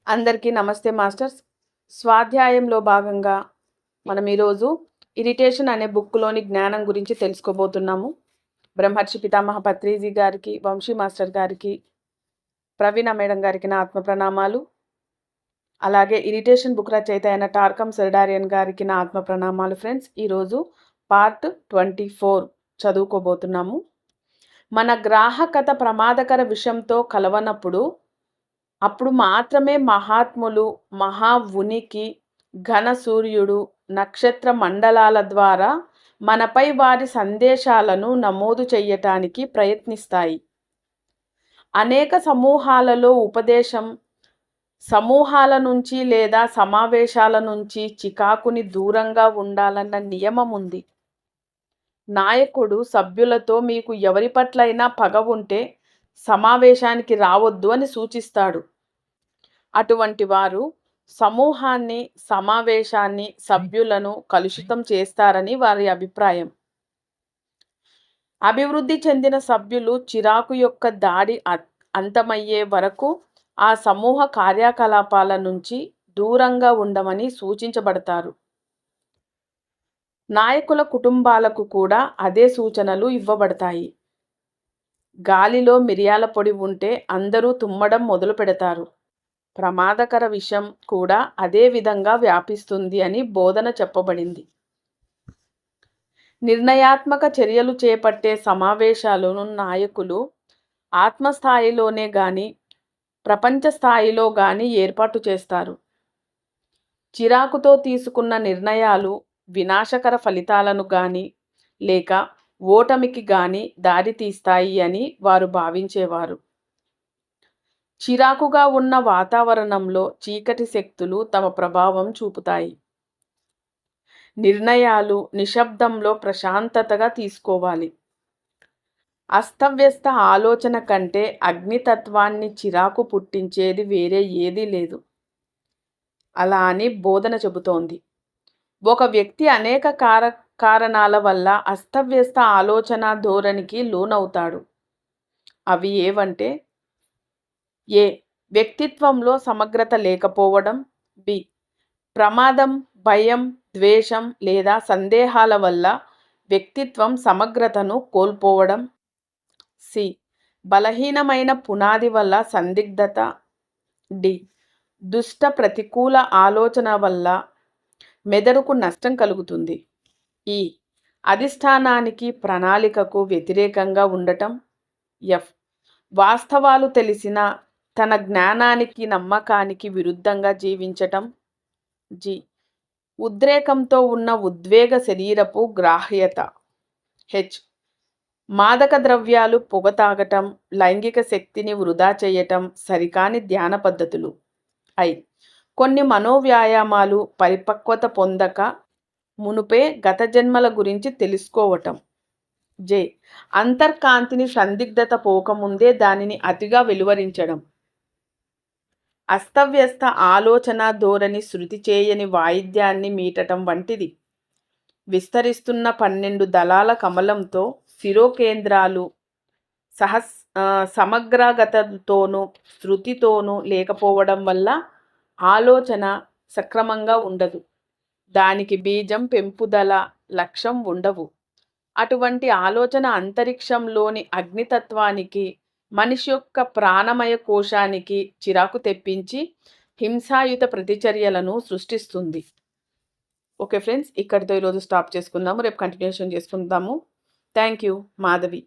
అందరికీ నమస్తే మాస్టర్స్. స్వాధ్యాయంలో భాగంగా మనం ఈరోజు ఇరిటేషన్ అనే బుక్లోని జ్ఞానం గురించి తెలుసుకోబోతున్నాము. బ్రహ్మర్షి పితామహ పత్రిజీ గారికి, వంశీ మాస్టర్ గారికి, ప్రవీణ మేడం గారికి నా ఆత్మ ప్రణామాలు. అలాగే ఇరిటేషన్ బుక్ రచయిత అయిన టార్కం సెర్డారియన్ గారికి నా ఆత్మ ప్రణామాలు. ఫ్రెండ్స్, ఈరోజు పార్ట్ 24 చదువుకోబోతున్నాము. మన గ్రాహకత ప్రమాదకర విషయంతో కలవనప్పుడు అప్పుడు మాత్రమే మహాత్ములు, మహా ఉనికి, ఘన సూర్యుడు, నక్షత్ర మండలాల ద్వారా మనపై వారి సందేశాలను నమోదు చెయ్యటానికి ప్రయత్నిస్తాయి. అనేక సమూహాలలో ఉపదేశం, సమూహాల నుంచి లేదా సమావేశాల నుంచి చికాకుని దూరంగా ఉండాలన్న నియమం ఉంది. నాయకుడు సభ్యులతో మీకు ఎవరి పట్లైనా పగ ఉంటే సమావేశానికి రావద్దు అని సూచిస్తాడు. అటువంటి వారు సమూహాన్ని, సమావేశాన్ని, సభ్యులను కలుషితం చేస్తారని వారి అభిప్రాయం. అభివృద్ధి చెందిన సభ్యులు చిరాకు యొక్క దాడి అంతమయ్యే వరకు ఆ సమూహ కార్యకలాపాల నుంచి దూరంగా ఉండమని సూచించబడతారు. నాయకుల కుటుంబాలకు కూడా అదే సూచనలు ఇవ్వబడతాయి. గాలిలో మిరియాల పొడి ఉంటే అందరూ తుమ్మడం మొదలు పెడతారు. ప్రమాదకర విషం కూడా అదే విధంగా వ్యాపిస్తుంది అని బోధన చెప్పబడింది. నిర్ణయాత్మక చర్యలు చేపట్టే సమావేశాలను నాయకులు ఆత్మస్థాయిలోనే గాని, ప్రపంచ స్థాయిలో గాని ఏర్పాటు చేస్తారు. చిరాకుతో తీసుకున్న నిర్ణయాలు వినాశకర ఫలితాలను గాని లేక ఓటమికి గాని దారితీస్తాయి అని వారు భావించేవారు. చిరాకుగా ఉన్న వాతావరణంలో చీకటి శక్తులు తమ ప్రభావం చూపుతాయి. నిర్ణయాలు నిశ్శబ్దంలో ప్రశాంతతగా తీసుకోవాలి. అస్తవ్యస్త ఆలోచన కంటే అగ్నితత్వాన్ని చిరాకు పుట్టించేది వేరే ఏదీ లేదు. అలా అని బోధన చెబుతోంది. ఒక వ్యక్తి అనేక కారణాల వల్ల అస్తవ్యస్త ఆలోచన ధోరణికి లోనవుతాడు. అవి ఏవంటే: ఏ. వ్యక్తిత్వంలో సమగ్రత లేకపోవడం. బి. ప్రమాదం, భయం, ద్వేషం లేదా సందేహాల వల్ల వ్యక్తిత్వం సమగ్రతను కోల్పోవడం. సి. బలహీనమైన పునాది వల్ల సందిగ్ధత. డి. దుష్ట ప్రతికూల ఆలోచన వల్ల మెదడుకు నష్టం కలుగుతుంది. ఈ. అధిష్టానానికి, ప్రణాళికకు వ్యతిరేకంగా ఉండటం. ఎఫ్. వాస్తవాలు తెలిసిన తన జ్ఞానానికి, నమ్మకానికి విరుద్ధంగా జీవించటం. జి. ఉద్రేకంతో ఉన్న ఉద్వేగ శరీరపు గ్రాహ్యత. హెచ్. మాదక ద్రవ్యాలు, పొగ తాగటం, లైంగిక శక్తిని వృధా చేయటం సరికాని ధ్యాన పద్ధతులు. ఐ. కొన్ని మనోవ్యాయామాలు పరిపక్వత పొందక మునుపే గత జన్మల గురించి తెలుసుకోవటం. జే. అంతర్కాంతిని సందిగ్ధత పోకముందే దానిని అతిగా వెలువరించడం. అస్తవ్యస్త ఆలోచన ధోరణి శృతి చేయని వాయిద్యాన్ని మీటటం వంటిది. విస్తరిస్తున్న 12 దళాల కమలంతో శిరోకేంద్రాలు సమగ్రగతతోనూ శృతితోనూ లేకపోవడం వల్ల ఆలోచన సక్రమంగా ఉండదు. దానికి బీజం, పెంపుదల, లక్ష్యం ఉండవు. అటువంటి ఆలోచన అంతరిక్షంలోని అగ్నితత్వానికి, మనిషి యొక్క ప్రాణమయ కోశానికి చిరాకు తెప్పించి హింసాయుత ప్రతిచర్యలను సృష్టిస్తుంది. ఓకే ఫ్రెండ్స్, ఇక్కడితో ఈరోజు స్టాప్ చేసుకుందాము. రేపు కంటిన్యూషన్ చేసుకుందాము. Thank you. మాధవి.